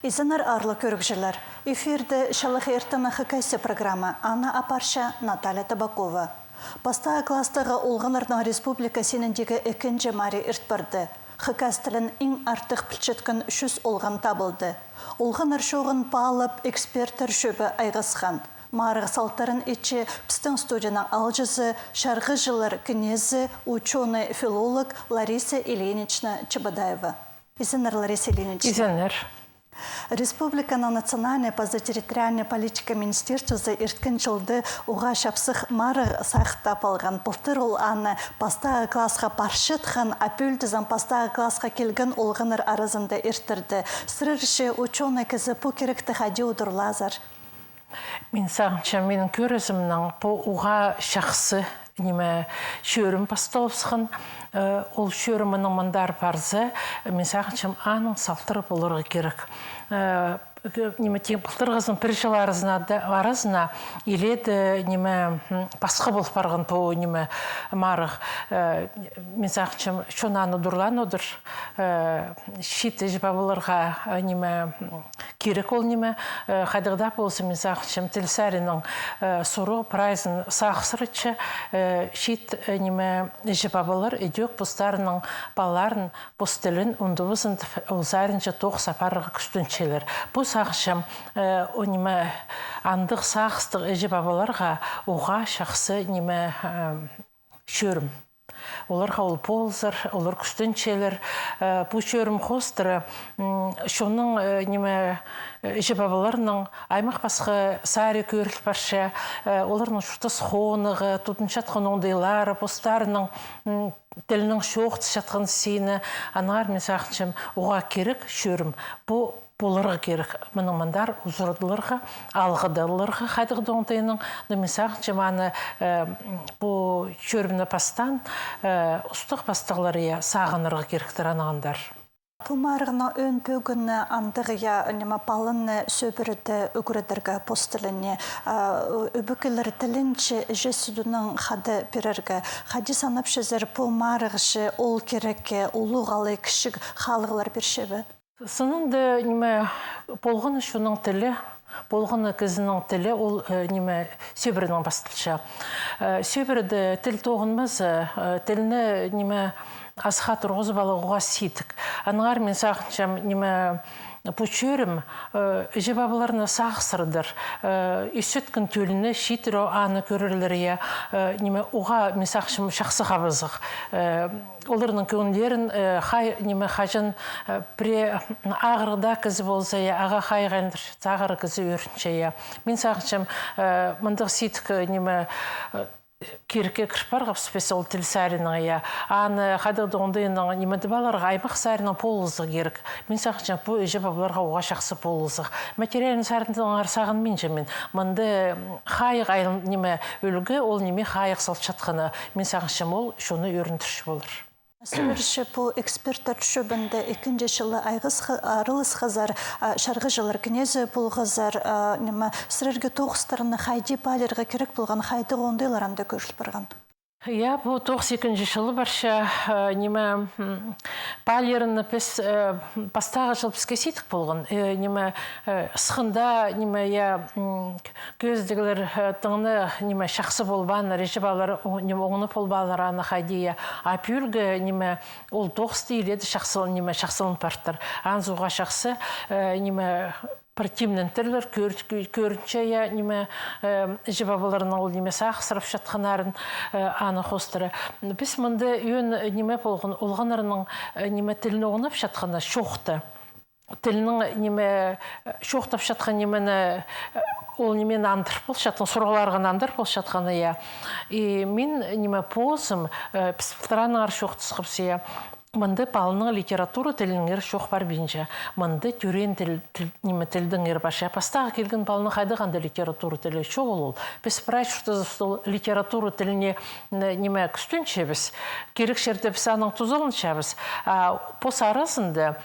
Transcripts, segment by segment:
Изанар арлы көрікжілер. Эфирді шалық ертімі хыкайсы программы Анна Апарша, Наталья Табакова. Пастағы кластығы Олғанырның республика сеніндегі екінші мари үртбірді. Хыкастылын ең артық пілчеткін үшіз олған табылды. Олғаныр шоғын палып эксперттер шөбі айғысқан. Марығы салтарын ечі пістің студияның алжызы, шарғы жылыр кінезі, ученый филолог Лариса Ильинична Чебадаева. Изанар Лариса Ильинична. Изанар. Республиканың национальная позатерриториальная политика министерствосы ирткен жылды уға шапсық мары сақта алған. Бұлтыр ол аны пастағы классқа паршытхан, апөлдізін пастағы классқа келген олғыныр арызында иртірді. Сырыршы ученый кізі по керекті хади удырлазар. Мен сағынша менің көрізімнің по уға шақсы неме шөрім басталыпсықын. Ол шөрімінің мұндар парзы, мен сағыншым аның салтыры болырғы керек. Неме тең бұлтырғызын бір жыл арызына еледі неме басқа болып барған по неме марық. Мен сағыншым шонаны дұрлан одыр, шиті жібабылырға неме керек ол неме. Қайдығда болсы мен сағыншым тілсәрінің сұру прайзын сақсырытшы шит неме жібабылыр өдек бұстарының баларын бұстылын ұндывызын ұлзарынша тоқ сапарығы күстінчелер. Бұл сағышым неме андық сағыстық әжі бабаларға оға шақсы неме шөрім. Оларға ол ползыр, олар күстінчелер. Бұл шөрім қостыры, шоның неме әжі бабаларының аймақ басқы сәрі көріл баршы, оларының шұртыс қонығы, тұтын шатқан оңдайлары, постарының тілінің шоқты шатқан сейіні, анағар мен сақыншым оға керек шөрім. Бұл болырға керек. Мұның мұндар ұзырдылырға, алғыдылырға қайдығы доңтайының. Мен сақыншым аны бұл шөрімні пастан ұстық пастығылары сағынырға керектір анағандар. Пумарғына өн бөгіні андығыя неме палыны сөбірді үгірдіргі постылыне үбікілер тілінчі жесудының қады перергі. Қади санып шезер пумарғышы ол керекке ұлуғалы кішік қалығылар бершебі? Сыныңды неме болғаны шуның тілі, болғаны кізінің тілі, ол неме сөбірінің бастылша. Сөбірді тіл тоғынмыз, тіліні неме асқа тұрғыз балығыға сейдік. Анығар мен сақыншам неме пучөрім жебабыларына сақсырдыр. Үсеткін төліні шитіро аны көрірлерге неме оға мен сақшым шақсы қабызық. Оларының көңілдерін қажын пре ағырда кізі болса, аға қайғандыр, тағыры кізі өрінші. Мен сақыншам мұндық сейдік неме керке кірпарға спесиал тіл сәрінің аны қадырды ондайының немеді баларға аймақ сәрінің полызығы керек. Мен сақыншам бұл өже бабыларға оға шақсы полызығы. Материалын сәрінің арсағын мен жемен. Мұнды қайық айлын неме өлігі, ол неме қайық салт жатқаны. Мен сақыншам ол шоны өріндірші болыр. Сөріші бұл эксперттер шөбінді екінші жылы арылыс қызар, шарғы жылыр кінезі бұл қызар, сірерге тоғыстарыны қайды палерға керек болған қайды оңдайлар анда көршіл барған. Бұл 92-ші жылы барша неме палеріні бастағы жыл бізге сейтік болған. Неме сықында неме көздігілер тыңны неме шақсы болбаны, режибалар оңыны болбалар аны қайдея. Апюлгі неме ол 90 еледі шақсылын парттар. Анзуға шақсы неме партимнен түрлер көрінше неме жебабыларының ол неме сақсырып жатқанарын аны қостыры. Біз мұнды үйін неме болған олғанарының неме тіліні оңып жатқаны шоқты. Тілінің неме шоқтап жатқан немені ол немені андырып бол жатқан, сұрғаларған андырып бол жатқаны. Мен неме позым психтараның ар шоқты сықыпсы. Мұнды палының литература тілінің шоқ бар бейінше. Мұнды түрен тілдің барша. Пастағы келген палының қайдығанды литература тілі шоқ ол. Біз прайшықты литература тіліне неме күстінше біз. Керек жерде біз аның тұзылынша біз. Пос арасында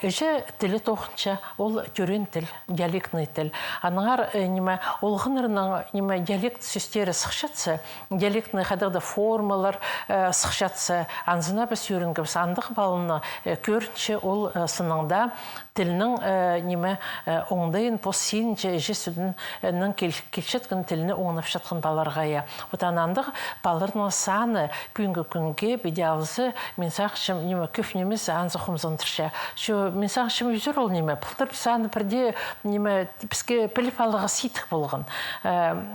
өже тілі тоқынша ол түрен тіл, диалектный тіл. Аныңар олғынырының диалект сөстері сықшатсы, диалектный қайдығда формалар сықшатсы. Анзына біз үйрінгі біз сандық балыны көрінше ол сыныңда тілінің неме оңдайын посинче жесүдінің келшеткін тіліні оңнап жатқан баларға я. Отанандық балырның саны күнгі күнге бедеалысы мен сақшым неме көфнеміз анзы құмзындырша. Шо мен сақшым үзір ол неме пылтыр саны бірде неме бізге піліп алыға ситік болған.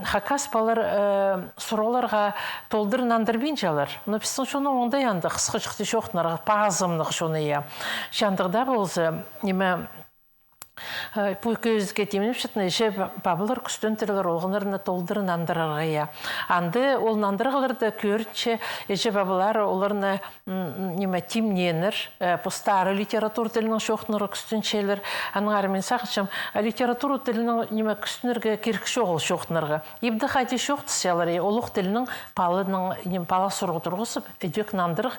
Хакас балыр сұроларға толдырын андырбен жалар. Но біздің шоны оңдай анды қысқы жүқті жоқтынарға пағызымнық шоны я. Шандығда болсы неме бұл көзге темініп шытын еше бабылар күстен түрлер олғынырына толдырын андырарға. Анды ол андырғаларды көрінше еше бабылар оларына темненір, постары литератур тілінің шоқныры күстеншелер. Аныңары мен сақышым, литератур тілінің күстенерге керкі шоғыл шоқнырға. Ебді қайты шоқтысялар, олық тілінің пала сұрғы тұрғысып, өдек нандырық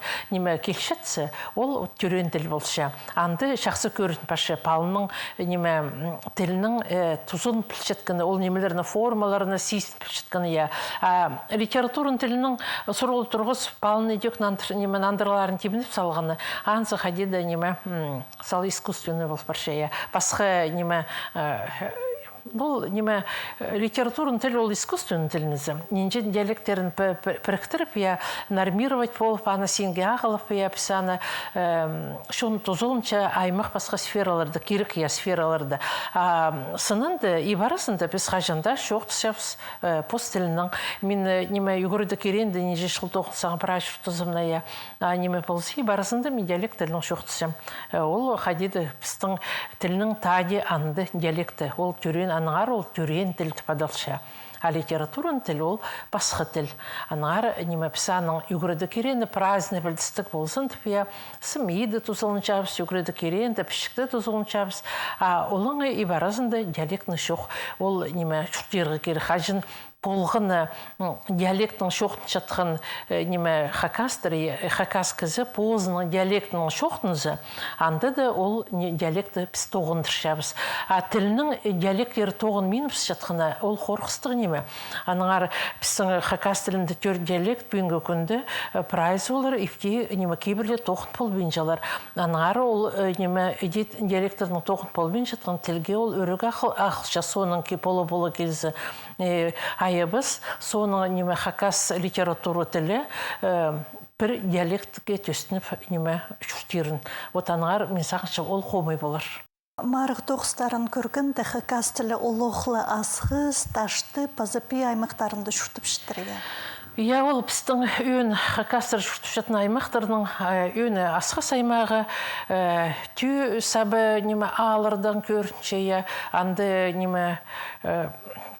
келшетсі, ол түрен тіл болшы. Анды шақсы көрін пашы палының тілінің тұзын пілшеткіні, ол немелеріні формаларыны сейсін пілшеткіні я. Литературын тілінің сұрғыл тұрғыз балын едек нандырларын тебініп салғаны. Ансы қадеді сал искусственный бол парша я. Басқа бұл литературын тіл ол искусственный тілінізі. Ненже диалекттерін біріктіріп, нормировать болып, аны сенге ағылып, пісаны шоны тұзылынша аймақ басқа сфераларды, керек сфераларды. Сынынды, ибарысында біз қажында шоқ тұсапыз пост тілінің. Мен югірді керенді, неже шыл тоқынсаған прайшық тұзымна болсы, ибарысында мен диалект тілінің шоқ тұсам. Ол қадеді біздің тілінің таде анды диалекті. Ол түрен анығар ол түрен тіл тіпадалша. А литературын тіл ол басқы тіл. Анығар пісаның үгірді керені праздны білдістік болсын тіпе, сымейді тұзылын чабыз, үгірді керені пішікті тұзылын чабыз. Олың ибаразында диалектіні шоқ. Ол шүрттергі кері қажын болғыны диалектінің шоқтын жатқан хакас кізі позының диалектінің шоқтынызы, анда да ол диалекті біз тоғындыр шабыз. Тілінің диалекттері тоғын мен біз жатқаны, ол қорқыстығы неме. Аныңар біздің хакас тілінде төр диалект бүйінгі күнді прайыз олар, ефте кейбірле тоғын пол бүйін жалар. Аныңар ол диалекттерінің тоғын пол бүйін жатқан тілге ол өрігі ақылша соның полы келзі. Айыбыз соның хакас литература тілі бір диалектіге төстініп шүрттерін. Отанығар мен сақынша ол қомай болар. Марық тоқыстарын көргін хакас тілі олықлы асғыз, ташты, пазапи аймақтарында шүртіп шыттырыға. Ол біздің өң хакастар шүртіп жатын аймақтарының өңі асқас аймағы, түй сабы алырдан көрінше, анды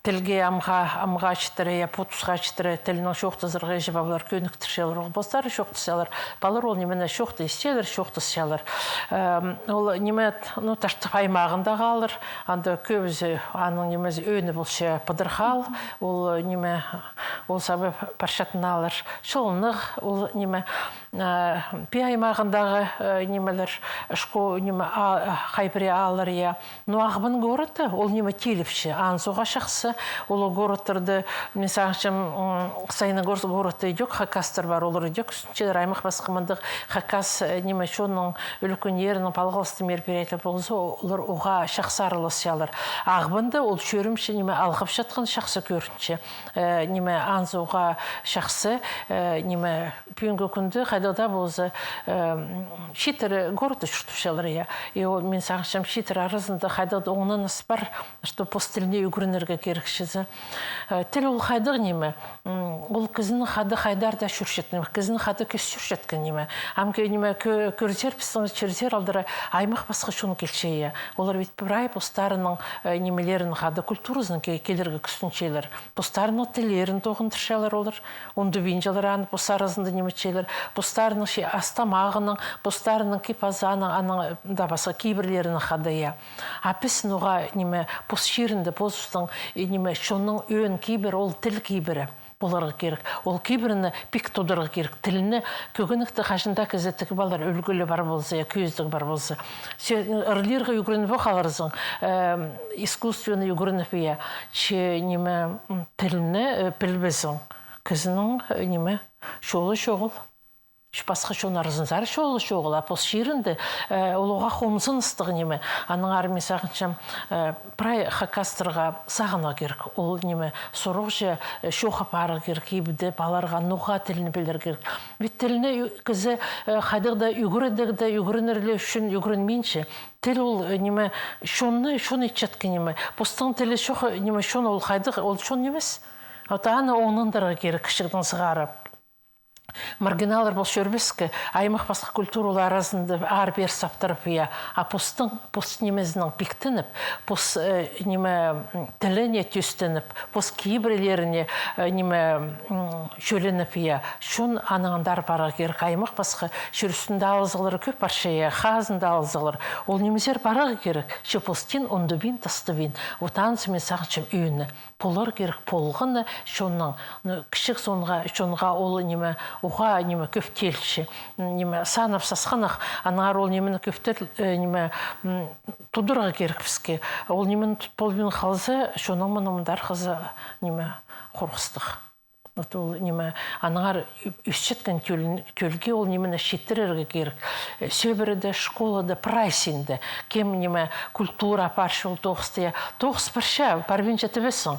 тілге амға чітірі, потусға чітірі, тілінің шоқты зырға жебабылар көніктір шелер. Ол бостары шоқты сәлір. Балар ол немені шоқты істелер, шоқты сәлір. Ол таштып аймағында қалыр. Анда көбізі, аның немезі өні болшы пыдырхал. Ол сабы паршатын алыр. Шылынық, ол пи аймағындағы немелер қайбіре алыр. Ағыбын көріті, ол теліпші, аңсуға шақсы. Ол городтарды, мен сағыншым, сайны городты едек, хакастар бар, олар едек, үстінчелер аймақ басқымындық хакас шоның үлікөнерінің палғалысты мерперейтіп болсы, олар оға шақсарылы сиялар. Ағбынды ол шөрімші алғып жатқан шақсы көрінше. Анзуға шақсы, пүйінгі күнді қайдалда болсы, шетірі городты шүртіпшелер. Мен сағыншым, шетір арызында қайдалда оңынан ыс бар, что постіліне үгірінерге керек. Тіл ол қайдық неме, ол кізінің қады қайдарда шүршеттін, кізінің қады көз шүршеткен неме. Амке көрзер пістің черзер алдыры аймақ басқа шуны келшейі. Олар бет бірай постарының немелерін қады культурызын келерге күстіншелер. Постарының тілерін тоғындыршалар олар. Онды бейінжалар аны постарызында немечелер. Постарының астамағының, постарының кипазаның, да басқа кейбірлерінің қадыя. Апесін оға постшерінді, постың шоның өң кейбір, ол тіл кейбірі боларға керек. Ол кейбіріні пик тұдырға керек. Тіліні көгінікті қашында кізеттігі балар өлгілі бар болса, көздігі бар болса. Үрлерге үгірініп оқаларызың, искусствені үгірініп тіліні білбізің. Кізінің шолы шоғыл. басқа шонарызынзар шоғылы шоғыла, пос ширінді олуға хомзын ыстығы неме. Аның армей сағыншам прай хакастырға сағына керік. Ол неме соруқ же шоға пары керік, ебді баларға нуға тіліні білдер керік. Бет тіліні кізі қайдығда үгірінерлі үшін үгірінмейінші. Тіл ол неме шоны етчеткі неме. Постың тілі шоғы неме шон ол қайдық, ол шон немес. Аны онындарға керік кішігдің сығарып. Маргиналар бол шөрбескі, аймақ басқа культуралар арасында ар-бер саптырып, а пост немезінің пиктініп, пост неме тіліне түстініп, пост кейбірлеріне неме шөленіп, шын анағандар бара керек, аймақ басқа шөрісінде алызғылары көп барша, қазында алызғылар. Ол немезер бара керек, ше постин ондубин, тастубин, отансы мен сағыншым үйіні. Полар керек полғыны, шонның кішік сонға ол неме уға неме көптелші, неме санап сасқанақ, анар ол немені көптел неме тудырға керек бізге. Ол немен полбин қалзы, шоның мұнымдар қызы неме қорқыстық. Ол неме анар үстеткен төлге ол немені шеттерерге керек. Сөбірді, школады, прайсинді, кем неме культура паршы ол тоғысты. Тоғыс парша, парвин жетівесің.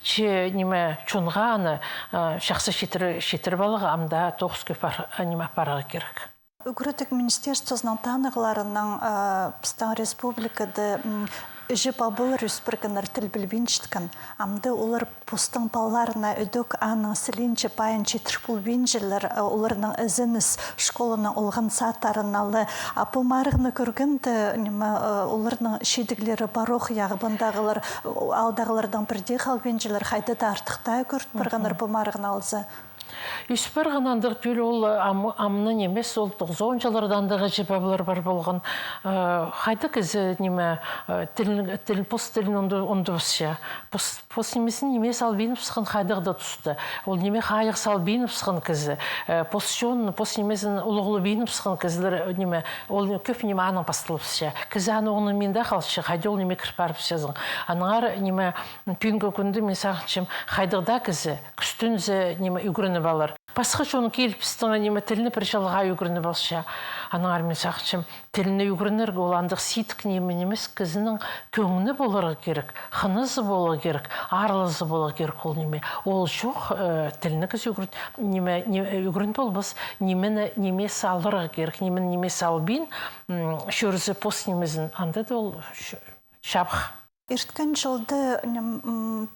Че неме чонға аны шақсы шеттер балығы, амда тоғыс көп неме параға керек. Үгірітік министерствосының танығыларының Пыстан республикады Жіп абыл рүспіргінір тіл білбеншіткін. Амды олар пустың баларына үдік аның сілінчі пайын четір бұлбенжілер, оларының ізініс школының олғын сатарыналы. Апы марығыны көргінді, оларының шедіглері баруқ яғыбындағылар, алдағылардан бірде қалбенжілер қайды да артықтай көрт біргінір бұ марығын алзы. Үспір ғанандық түл ол амның емес, ол 90 жылырдандығы жепабылар бар болған. Қайды кізі неме пост тілін онды бұсша. Пост немесін неме салбейініп сұқын қайдығда тұсты. Ол неме қайық салбейініп сұқын кізі. Пост немесін ұлығылы бейініп сұқын кізілер неме. Ол көп неме аның пастылыпсша. Кізі аны оның менде қалшы, қайды ол неме кіріп барып шазың. Аныңар неме пүйінгі күнді мен сағыншым қайдығда кізі, күстінзі неме үгіріні балар. Басқа шоны келіп істіңі неме тіліні бір жалға үгіріні балша. Аныңар мен сақшым тіліні үгірінерге оландық ситік неме немес кізінің көңіні болырға керек, қынызы болы керек, арлызы болы керек ол неме. Ол жоқ тіліні кіз үгірін болбыз неме салырға керек, неме салбин шөрізі пост немезін андады ол шабық. Ирткен жылды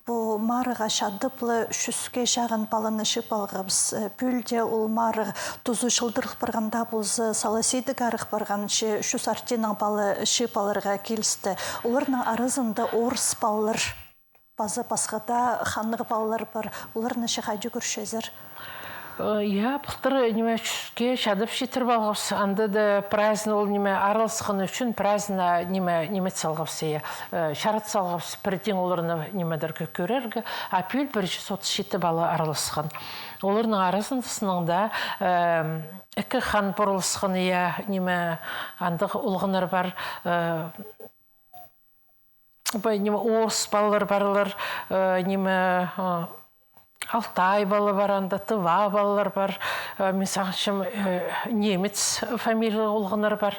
бұл марыға шадыплы шүске жағын баланы шып алғабыз. Пүлде ол марыг тұзу шылдырық барғанда бұлзы саласейдік арық барған шүс артенің балы шып алырға келісті. Оларының арызында орыс балылар, базы басқада ханығы балылар бар. Оларының шықайды көршезір. Бұқтыр неме шүске шадып шетіріп алғапсы. Анда да праздны ол неме аралысқын үшін праздна неме салғапсы. Шарат салғапсы. Бірден оларыны немедер көрергі. Апел 137 балы аралысқын. Оларының арасындысыныңда әкі хан бұрылысқын неме андығы ұлғыныр бар. Орыс балалар барлар неме Алтай балы бар, анда Тыва балалар бар, мен сақшым немец фамилия олғынар бар,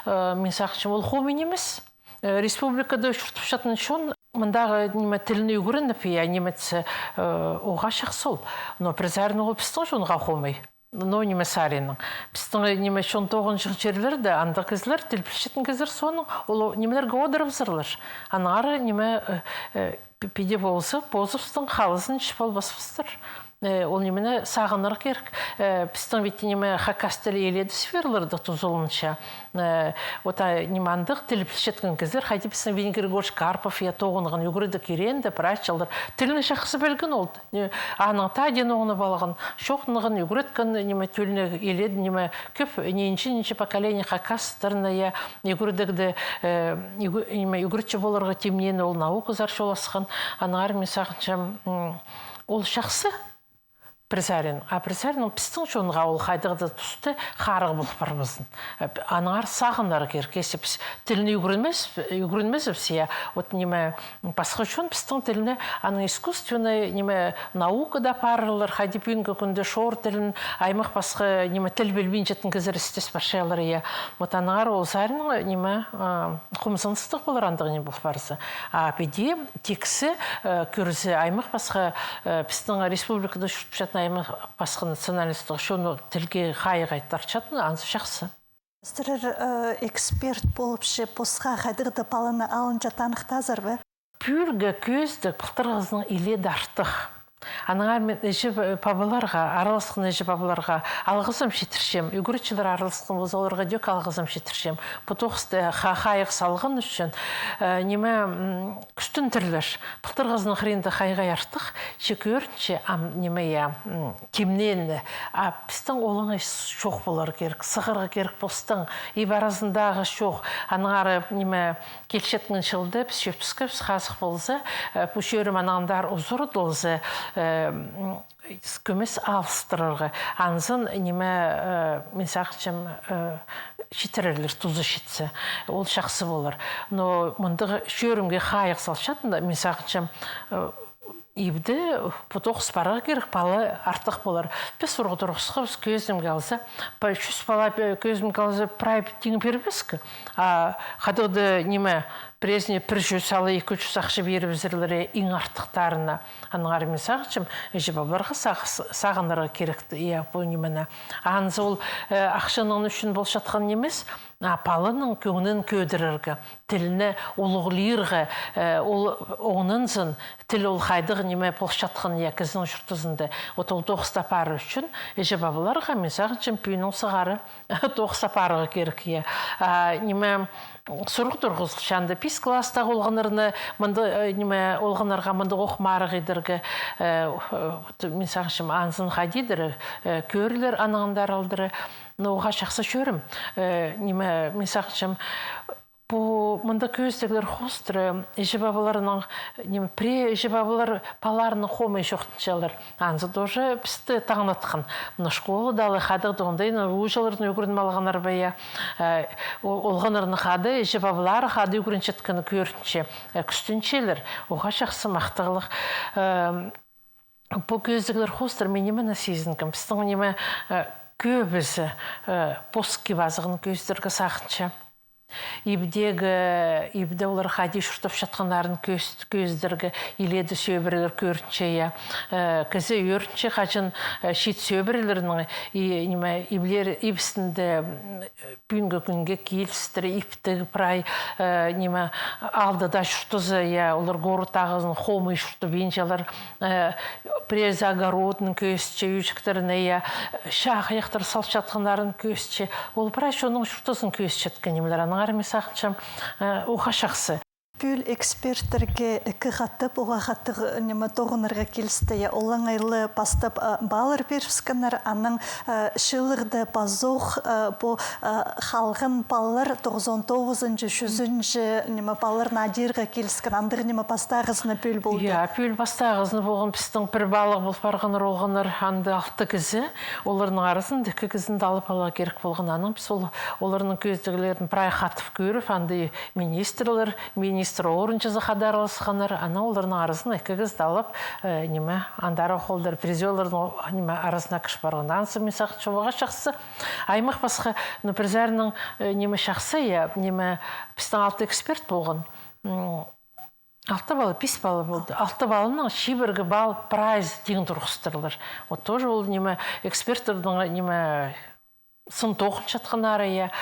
мен сақшым ол хомен емес. Республикада шұртып шатын шон, мұндағы тіліні үгірініп, немец оға шақсол. Но призарны ол пістің шонға хомей. Но неме сарының. Пістің неме 19 жерлерді, анда кізлер, тілпілшетін кізлер соның, ол немелерге одырып зырлар. Анары неме педе болсы, позывстың қалысын шпал басфыстыр. Ол немені сағыныр керік. Пістің бетті неме хакастылы еледі сферлерді тұзылынша. Ота немандық тіліпілшеткен кездер, қайты пістің бейін Григорьевич Карпов, тоғынығын үгірді керенді, прачалдар. Тіліні шақысы бәлгін олды. Аның таден оғыны балығын, шоқынығын үгіреткен неме төліне еледі, неме көп ненші поколение хакастырына үгірдігді үгіретші болырға темнені ол науқызар шоласқан. Анар мен сағыншам ол шақсы Призарин. А призарин пистің шонға ол қайдығыда тұсты қарығы болып бармызын. Аныңар сағынар керкесі біз тіліне үгірінмес бізия. Вот неме басқа шон пистің тіліне аның искусственный неме наука да парылыр. Хайди пүйінгі күнде шор тілін аймақ басқа неме тіл білбейін жетін кізір істес баршайлар ия. Вот аныңар ол зарин неме құмсыныстық болар андығы не болып барысы. А педе тексі көрізі аймақ басқа пистің республикада жүріп жатын аймақ басқа националистығы шоны тілге қайық айттарчатын ансы жақсы. Сіздер эксперт болып ше посқа қайдырды паланы алын жатанықтазыр бі? Пүргі көзді пықтырғызның иле дартық. Аныңар мен әжі пабыларға, аралысқын әжі пабыларға алғызым шетіршем. Үгірітшілер аралысқын болса оларға дөк алғызым шетіршем. Бұтоқысты қайық салғын үшін неме күстін түрлер. Пықтырғыздың қырында қайға яртық, шекөрінше неме я кемнелі. Пістің олыңа шоқ болар керек, сығырға керек постың, ибаразындағы шоқ. Аныңары неме келшеттің шылды, біз шептіскі, біз қасық болса, пүшерім анаңдар ұзыры долзы, көмес алыстырырғы. Анзын неме мен сақычым шетірерлер тұзы шетсі. Ол шақсы болар. Но мұндағы шөрімге қайық салшатында мен сақычым ибді бұтоқыс барығы керек балы артық болар. Біз ұрғы тұрғысқа біз көзімге алса, жүз бала көзімге алса прайып теңі бербескі. Қадығды неме Презне бір салы 200 ақшы беріп зірлері ең артықтарына. Аныңар мен сағычым, жібабарға сағынырға керекті. Иә, бұл немені. Аңыз ол ақшының үшін бол шатқан немес, палының көңінің көдіріргі, тіліні олығылырғы, оңынызын, тіл ол қайдығы неме бол шатқан екіздің жұртызынды. От ол тоқыста пары үшін, жібабыларға мен сағычым пүйінің сығары тоқыста парығы керек. Неме сұрық тұрғыз шанды пис класстағы олғанырыны олғанарға мұнды оқмарығы едіргі мен сағышым анзын қадидірі көрілер анығындар алдыры оға шақсы шөрім мен сағышым мұнда көздегілер қостыры ежібабыларының ежібабылар паларының қомай жоқтыншалар. Анзы тоже бізді тағынатқан. Школы далы қадығы доғындай, ұжалардың өгірін малғанар бәйя. Олғанырыны қады, ежібабылары қады өгірін жеткіні көрінше, күстіншелер. Оға шақсы мақтығылық. Бұл көздегілер қостыры менемен сезінкім. Біздің неме көбізі постки базығының көздергі сақынша. Ибде олар қади шұртып жатқандарын көздерге иледі сөйбірілер көрінше. Кізі өрінше қачын шет сөйбірілерінің ибісінде бүгінгі күнге келістірі иптігі прай алдыда шұртызы, олар ғоры тағызын қомы шұрты бенжалар през огородның көзче, үйшіктеріне шақ аяқтар сал жатқандарын көзче. Ол прай шоның шұртызын көз жатқан немелер. Аңар месақчым оға шақсы. Пүл эксперттерге қаттып, оға қаттық неме тоғынырға келісті. Олаңайлы пастып балыр беріпсканар, аның шылырды пазоқ по халғын балыр 99-шы, 100-шы неме балыр надирға келіскен. Андыр неме пастағызыны пүл болды? Пүл пастағызыны болған пістің бір балық бол парғаныр олғаныр анды 6 кізі. Оларының арысын 2 кізін алып ала керек болған аның. Біз оларының көздігілерін прай қатып көріп, анды министрлер орыншызы қадарылысқаныр, ана олардың арысын 2 кізді алып, андары қолдар призиолардың арысына күш барған. Ансы мен сақытшы оға шақсы. Аймақ басқа призарының шақсы, біздің 6 эксперт болған. 6 балы, 5 балы болды. 6 балының шибіргі бал прайз деген тұрғыстырылыр. Вот тоже ол эксперттердің сын тоғын жатқанары,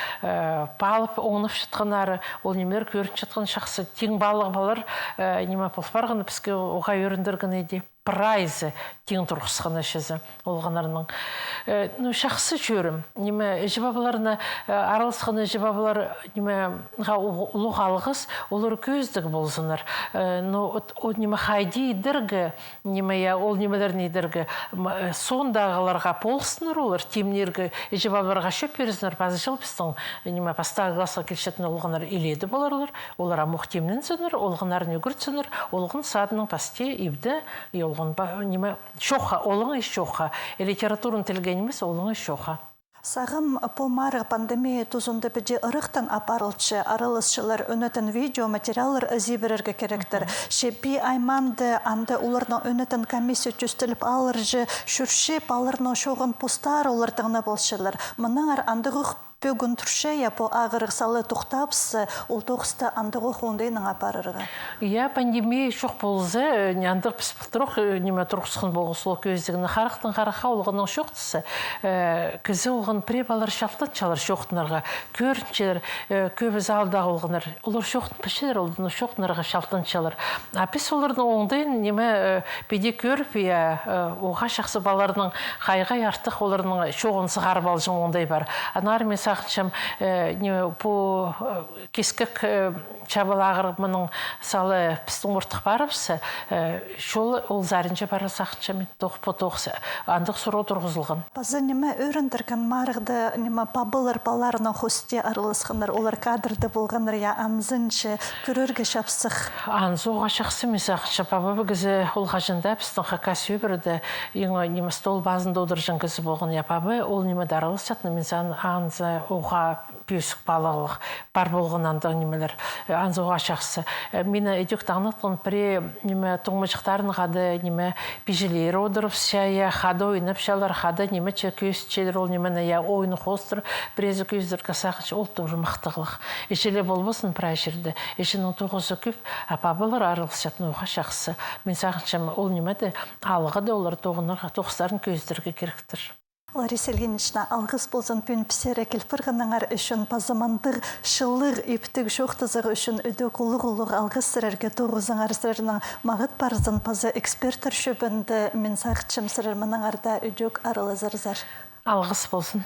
балып оңынып жатқанары, ол немер көрін жатқан шақсы. Тең балық балар пұлпарғаны бізге оға өріндіргін еді. Прайзы тең тұрғысқаны шезі олғанарының. Шақсы жүрім. Жібабыларына аралысқаны жібабылар ұлық алғыз, олар көздігі болсыныр. Қайди едіргі, ол немелерін едіргі, сондағыларға полсыныр олар, темнергі жібабыларға шөп берізінір. Базы жыл біздің пастағы ғасқа келшетін олғанар еледі боларлар. Олар амуқ темнен сөнір, олғанарын өгірт сөнір, олғын садының пасте ебді, болған. Неме шоха, олың шоха. Литературын тілген емес, олың шоха. Сағым помары пандемия тузунда біде ырықтан апарылчы арылысшылар өнетін видео материалар зиберерге керектір. Шепи айманды анды оларна өнетін комиссия түстіліп алыржы, шүршеп алырна шоғын постар олардығына болшылар. Мұнаңар андығық бүгін тұршы япо ағырық салы тұқтапсы, ол тоқысты андығы қондайның апарырға. Я пандемия шоқ болзы, андық піспіқтіруқ, неме тұрқысқын болғы сол көздігіні қарықтың қарақа олғының шоқтысы. Кізі олғын препалар шалттан чалар шоқтынарға, көрінчелер, көбі залдағы олғынар. Олар шоқтын пішелер, олдың шоқтынарға шалттан чалар. Апес олардың оңдайын неме беде көріп, оға шақсы баларының қайғай артық олардың шоғын сығарып алжың оңдай бар. Анар мен сақыншам по кескік чабалағыр мұның салы пістің ұртық барыпсы, шол ол зарынча бара сақыншам тоқ-по-тоқсы андық сұру тұрғызылған. Базы неме өріндірген марықты неме пабылыр баларының хосте арылысқандар, олар кадрды болғандар, я анзыншы көрерге шапсық. Анзуға шақсы мен сақыншам, пабы гізі ол қажында пістің қақасы өбірді, неме стол базында одыржын гізі болған, я пабы ол неме дарылыс жатны, мен сан анзы оға пүйсік балығылық бар болған андық немелер анзуға шақсы. Мені әдек таңнықтың піре неме тұңмычықтарын қады неме пижелері одырып шая, қады ойынып шалар, қады неме көз челер ол немені я ойыны қостыр, бірезі көздір қасақыншы ол тұғыр мақтығылық. Ешеле болбасын піра жерді. Ешінің тұғысы көп, апабылар арылысатын оға шақсы. Мен сақыншам ол немеді алығы да олар тоғыстарын көздірге керектір. Лариса Ильинична, алғыс болсын пен пісері келпірғаныңар үшін пазамандыр шылыр ептік жоқтызығы үшін өді құлық-ұлық алғыс сірерге тоғызыңар сірерінің мағыт барызын паза эксперттер шөбінді мен сақытшым сірер мұныңарда өдік арылы зарзар. Алғыс болсын.